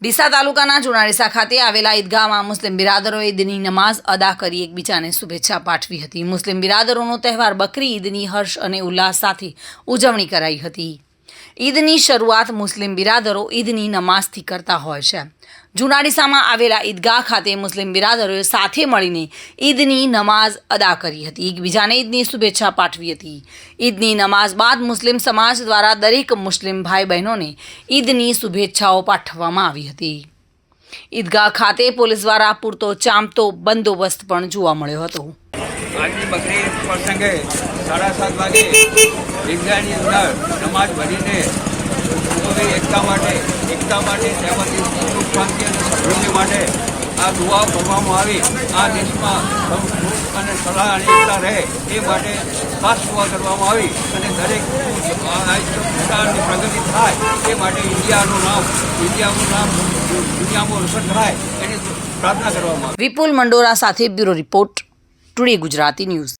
ડીસા તાલુકાના ચુનાડીસા ખાતે આવેલા ઈદગાહમાં મુસ્લિમ બિરાદરોએ ઈદની નમાઝ અદા કરી એકબીજાને શુભેચ્છા પાઠવી હતી। મુસ્લિમ બિરાદરોનો તહેવાર બકરી ઈદની હર્ષ અને ઉલ્લાસ સાથે ઉજવણી કરાઈ હતી। ઈદની શરૂઆત મુસ્લિમ બિરાદરો ઈદની નમાઝથી કરતા હોય છે। ચુનાડીસામાં આવેલા ઈદગાહ ખાતે મુસ્લિમ બિરાદરોએ સાથે મળીને ઈદની નમાઝ અદા કરી હતી, એકબીજાને ઈદની શુભેચ્છા પાઠવી હતી। ઈદની નમાઝ બાદ મુસ્લિમ સમાજ દ્વારા દરેક મુસ્લિમ ભાઈ બહેનોને ઈદની શુભેચ્છાઓ પાઠવવામાં આવી હતી। ઈદગાહ ખાતે પોલીસ દ્વારા પૂરતો ચાંપતો બંદોબસ્ત પણ જોવા મળ્યો હતો। આજની બકરી ઈદ પ્રસંગે 7:30 વાગે ઈદગાહની અંદર નમાઝ ભરીને એકતા માટે તેમજ સુખ શાંતિ અને સમૃદ્ધિ માટે આ દુઆ કરવામાં આવી। આ દેશમાં સુખ અને સલાહ અને એકતા રહે એ માટે ખાસ દુઆ કરવામાં આવી અને દરેક વિસ્તારની પ્રગતિ થાય એ માટે ઇન્ડિયાનું નામ દુનિયામાં રોશન થાય એની પ્રાર્થના કરવામાં આવી। વિપુલ મંડોરા સાથે bureau report, today Gujarati news.